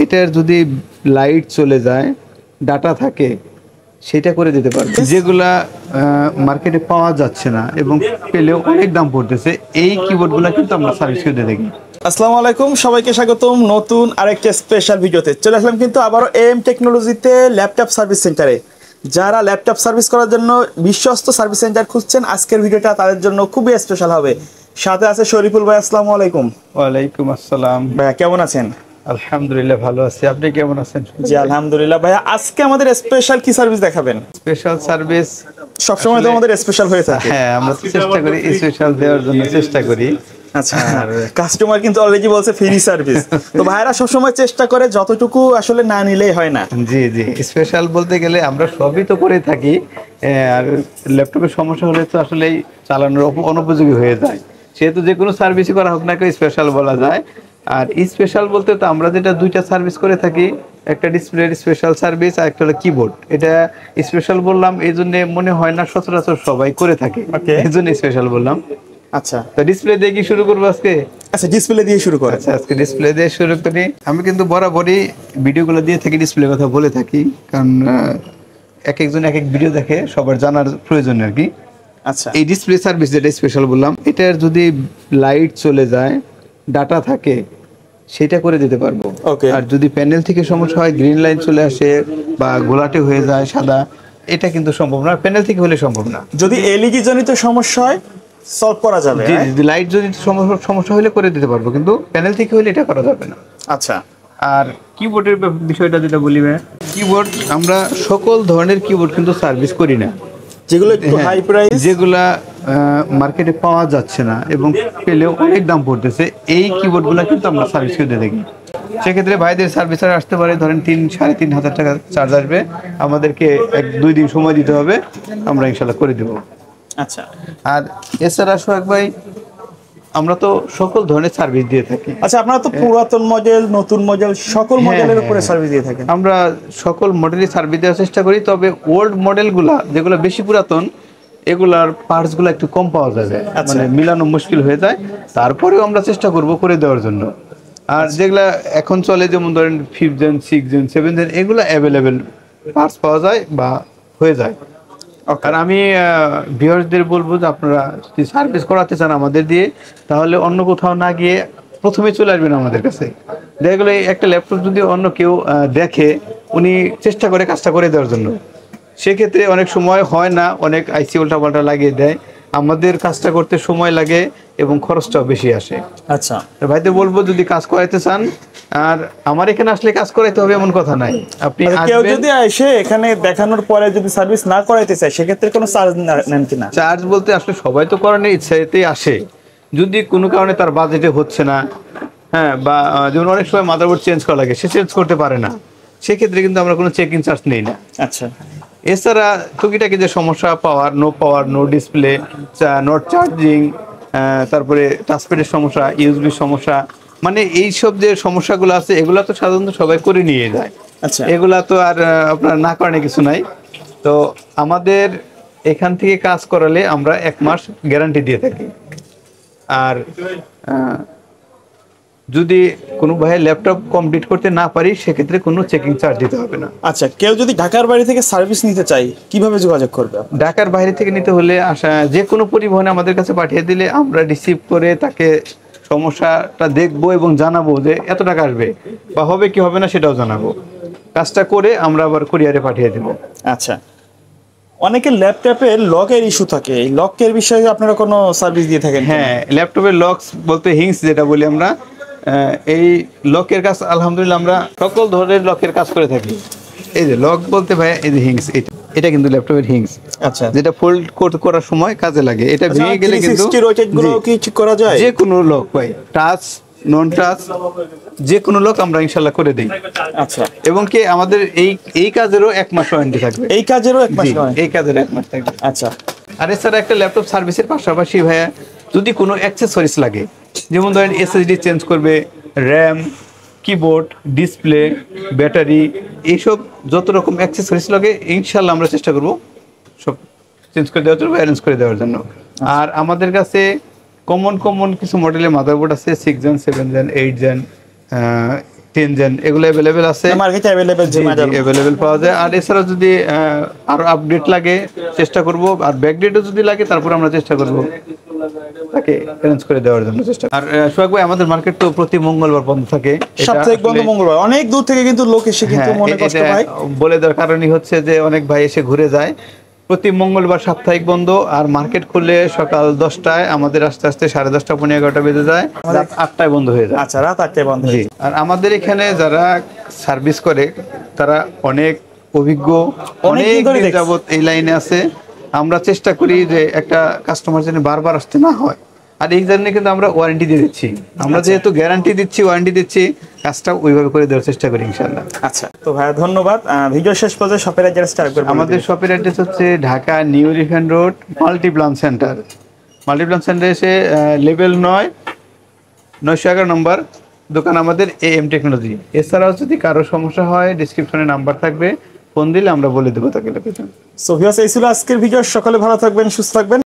এটার যদি লাইট চলে যায়, ডাটা থাকে, সেটা করে দিতে পারবে, যেগুলা মার্কেটে পাওয়া যাচ্ছে না এবং পেলেও অনেক দাম পড়তেছে। এই কিবোর্ডগুলো কিন্তু আমরা সার্ভিস করে দিয়ে থাকি। আসসালামু আলাইকুম, সবাইকে স্বাগতম নতুন আরেকটা স্পেশাল ভিডিওতে। চলে আসলাম কিন্তু আবারও এম টেকনোলজিতে ল্যাপটপ সার্ভিস সেন্টারে। যারা ল্যাপটপ সার্ভিস করার জন্য বিশ্বস্ত সার্ভিস সেন্টার খুঁজছেন, আজকের ভিডিওটা তাদের জন্য খুবই স্পেশাল হবে। সাথে আছে শরীফুল ভাই। আসসালামু আলাইকুম। ওয়ালাইকুম আসসালাম। ভাইয়া কেমন আছেন? আলহামদুলিল্লাহ ভালো আছি, আপনি কেমন আছেন? জি আলহামদুলিল্লাহ। ভাইয়া আজকে আমাদের স্পেশাল কি সার্ভিস দেখাবেন? স্পেশাল সার্ভিস সবসময় তো আমাদের স্পেশাল হয়ে থাকে। হ্যাঁ, আমরা চেষ্টা করি স্পেশাল দেওয়ার জন্য চেষ্টা করি। আচ্ছা, কাস্টমার কিন্তু অলরেডি বলছে ফ্রি সার্ভিস। তো ভাইরা সবসময় চেষ্টা করে যতটুকু আসলে না নিলেই হয় না। জি জি, স্পেশাল বলতে গেলে আমরা সবই তো করে থাকি, আর ল্যাপটপের সমস্যা হলে তো আসলেই চালানোর অনুপযোগী হয়ে যায়, সেহেতু যে কোনো সার্ভিসই করা হোক না কেউ স্পেশাল বলা যায়। আর স্পেশাল বলতে তো আমরা যেটা দুইটা সার্ভিস করে থাকি, একটা ডিসপ্লের স্পেশাল সার্ভিস আর একটা হলো কিবোর্ড। এটা স্পেশাল বললাম এই জন্য মনে হয় না সচরাচর সবাই করে থাকে, এই জন্য স্পেশাল বললাম। আচ্ছা, তো ডিসপ্লে দিয়ে কি শুরু করবো আজকে? আচ্ছা, ডিসপ্লে দিয়ে শুরু করেন। আচ্ছা, আজকে ডিসপ্লে দিয়ে শুরু করি। আমি কিন্তু বরাবরই ভিডিওগুলো দিয়ে থাকি, ডিসপ্লে কথা বলে থাকি, কারণ এক একজন এক এক ভিডিও দেখে, সবার জানার প্রয়োজন আর কি। আচ্ছা, এই ডিসপ্লে সার্ভিস যেটা স্পেশাল বললাম, এটার যদি লাইট চলে যায়, ডাটা থাকে, সেটা করে দিতে পারবো। ওকে। আর যদি প্যানেল থেকে সমস্যা হয়, গ্রিন লাইন চলে আসে বা গোলাটে হয়ে যায় সাদা, এটা কিন্তু সম্ভব না, প্যানেল থেকে হলে সম্ভব না। যদি এলইডি জনিত সমস্যা হয় সলভ করা যাবে। জি, যদি লাইট জনিত সমস্যা হলে করে দিতে পারবো, কিন্তু প্যানেল থেকে হলে এটা করা যাবে না। আচ্ছা, আর কিবোর্ডের বিষয়টা যেটা বলি, কিবোর্ড আমরা সকল ধরনের কিবোর্ড কিন্তু সার্ভিস করি না, যেগুলো একটু হাই প্রাইস, যেগুলা মার্কেটে পাওয়া যাচ্ছে না এবং পেলেও অনেক দাম পড়তেছে, এই কিবোর্ডগুলো কিন্তু আমরা সার্ভিস করে দিয়ে থাকি। সেক্ষেত্রে ভাইদের সার্ভিসার আসতে পারে, ধরেন 3-3.5 টাকা চার্জ আসবে, আমাদেরকে 1-2 দিন সময় দিতে হবে, আমরা ইনশাল্লাহ করে দেবো। আচ্ছা। আর এছাড়া সোহাগ ভাই, আমরা তো সকল ধরনের সার্ভিস দিয়ে থাকি। আচ্ছা, আপনারা তো পুরাতন মডেল, নতুন মডেল সকল মডেলের উপরে সার্ভিস দিয়ে থাকেন। আমরা সকল মডেলের সার্ভিস দেওয়ার চেষ্টা করি, তবে ওল্ড মডেলগুলা যেগুলো বেশি পুরাতন, এগুলার পার্টসগুলো একটু কম পাওয়া যাবে, মানে মিলানো মুশকিল হয়ে যায়, তারপরেও আমরা চেষ্টা করব করে দেওয়ার জন্য। আর যেগুলা এখন চলে, যেমন ধরেন 5th gen, 6th gen, 7th gen, এগুলো অ্যাভেলেবেল পার্টস পাওয়া যায় বা হয়ে যায়। আর আমি ভিউয়ারদের বলবো যে আপনারা যদি সার্ভিস করাতে চান আমাদের দিয়ে, তাহলে অন্য কোথাও না গিয়ে প্রথমে চলে আসবেন আমাদের কাছে। দেখা গেলো একটা ল্যাপটপ যদি অন্য কেউ দেখে, উনি চেষ্টা করে কাজটা করে দেওয়ার জন্য, সেক্ষেত্রে অনেক সময় হয় না, অনেক আইসি উল্টা পাল্টা লাগিয়ে দেয়, আমাদের কাজটা করতে সময় লাগে এবং খরচটাও বেশি আসে। আচ্ছা, ভাইদের বলবো যদি কাজ করাইতে চান, আর আমার এখানে আসলে কাজ করাইতে হবে এমন কথা নাই, আপনি কেউ যদি এসে এখানে দেখানোর পরে যদি সার্ভিস না করাইতে চায়, সেক্ষেত্রে কোনো চার্জ নেন কিনা? চার্জ বলতে আসলে সবাই তো করানোর ইচ্ছাতেই আসে, যদি কোনো কারণে তার বাজেটে হচ্ছে না, হ্যাঁ, বা যেমন অনেক সময় মাদারবোর্ড চেঞ্জ করা লাগে, সে চেঞ্জ করতে পারে না, সেক্ষেত্রে কিন্তু আমরা কোনো চেক ইন চার্জ নেই না। আচ্ছা। এছাড়া টুকিটাকি যে সমস্যা, পাওয়ার, নো ডিসপ্লে, নট চার্জিং, তারপরে টাচপ্যাডের সমস্যা, ইউএসবির সমস্যা, মানে এইসব যে সমস্যাগুলো আছে, এগুলো তো সাধারণত সবাই করে নিয়ে যায়। আচ্ছা, এগুলা তো আর আপনার না করার কিছু নাই। তো আমাদের এখান থেকে কাজ করালে আমরা 1 মাস গ্যারান্টি দিয়ে থাকি। আর যদি কোনো ভাই ল্যাপটপ কমপ্লিট করতে না পারি, সেক্ষেত্রে কোনো চেকিং চার্জ দিতে হবে না। আচ্ছা, কেউ যদি ঢাকার বাইরে থেকে সার্ভিস নিতে চাই, কিভাবে যোগাযোগ করবে? ঢাকার বাইরে থেকে নিতে হলে যে কোনো পরিবহনে আমাদের কাছে পাঠিয়ে দিলে আমরা রিসিভ করে তাকে সমস্যাটা দেখবো এবং জানাবো যে এত টাকা আসবে, বা হবে কি হবে না সেটাও জানাবো, কাজটা করে আমরা আবার কুরিয়ারে পাঠিয়ে দেবো। আচ্ছা, অনেকের ল্যাপটপের লকের ইস্যু থাকে, এই লকের বিষয়ে আপনারা কোনো সার্ভিস দিয়ে থাকেন? হ্যাঁ, ল্যাপটপের লক বলতে হিংস যেটা বলি আমরা, এই লকের কাজ আলহামদুলিল্লাহ আমরা সকল ধরনের লকের কাজ করে থাকি। এই যে লক বলতে ভাই, এই যে হিংস, এটা কিন্তু ল্যাপটপের হিংস। আচ্ছা, যেটা ফোল্ড করার সময় কাজে লাগে, এটা ভেঙে গেলে কিন্তু কি ঠিক করা যায়? যে কোনো লক ভাই, টাচ, নন টাচ, যে কোনো লক আমরা ইনশাল্লাহ করে দিই। আচ্ছা, এবং কি আমাদের এই কাজেরও 1 মাস ওয়ারেন্টি থাকবে। এই কাজেরও 1 মাস? এই কাজের 1 মাস থাকবে। আচ্ছা। আর এছাড়া একটা ল্যাপটপ সার্ভিসের পাশাপাশি ভাইয়া, যদি কোনো অ্যাক্সেসরিজ লাগে, যেমন ধরেন এসএসডি চেঞ্জ করবে, র্যাম, কিবোর্ড, ডিসপ্লে, ব্যাটারি, এইসব যত রকম অ্যাক্সেসরিজ লাগে, ইনশাল্লাহ আমরা চেষ্টা করব সব চেঞ্জ করে দেওয়ার জন্য, অ্যারেঞ্জ করে দেওয়ার জন্য। আর আমাদের কাছে কমন কিছু মডেলের মাদারবোর্ড আছে, 6 জেন, 7 জেন, 8 জেন, 10 এগুলো অ্যাভেলেবেল আছে, মার্কেটে অ্যাভেলেবেল যে মডেল অ্যাভেলেবেল পাওয়া যায়। আর এছাড়া যদি আরো আপডেট লাগে চেষ্টা করব, আর ব্যাকডেটও যদি লাগে তারপর আমরা চেষ্টা করব তাকে অ্যারেঞ্জ করে দেওয়ার জন্য চেষ্টা। আর সোহাগ ভাই, আমাদের মার্কেট তো প্রতি মঙ্গলবার বন্ধ থাকে, সাপ্তাহিক বন্ধ মঙ্গলবার। অনেক দূর থেকে কিন্তু লোক এসে কিন্তু মনে কষ্ট পায়। বলে দেওয়ার কারণই হচ্ছে যে অনেক ভাই এসে ঘুরে যায়। প্রতি মঙ্গলবার সাপ্তাহিক বন্ধ, আর মার্কেট খুললে সকাল 10টায়, আমাদের আস্তে আস্তে 10:30 পৌনে 11টা বেজে যায়, রাত 8টায় বন্ধ হয়ে যায়। আচ্ছা, রাত 8টায় বন্ধ। জি। আর আমাদের এখানে যারা সার্ভিস করে তারা অনেক অভিজ্ঞ, অনেক দিন যাবত এই লাইনে আছে। আমরা চেষ্টা করি যে একটা কাস্টমার যেন বারবার আসতে না হয়, আর এই জন্য কিন্তু আমরা ওয়ারেন্টি দিয়ে দিচ্ছি। আমরা যেহেতু গ্যারান্টি দিচ্ছি, ওয়ারেন্টি দিচ্ছি, কাজটা ওইভাবে করে দেওয়ার চেষ্টা করি ইনশাআল্লাহ। আচ্ছা, তো ভাইয়া ধন্যবাদ। ভিডিও শেষ পর্যন্ত শপের অ্যাড্রেসটা একবার বলে দিন। আমাদের শপের অ্যাড্রেস হচ্ছে Dhaka new elephant road, Multiplan centre. Multiplan centre এসে লেভেল 911 নম্বর দোকান আমাদের AM টেকনোলজি। এছাড়াও যদি কারো সমস্যা হয়, ডেসক্রিপশনে নাম্বার থাকবে, ফোন দিলে আমরা বলে দেবো তাকে লোকেশন। সো ভিউয়ার্স, এই ছিল আজকের ভিডিও। সকলে ভালো থাকবেন, সুস্থ থাকবেন।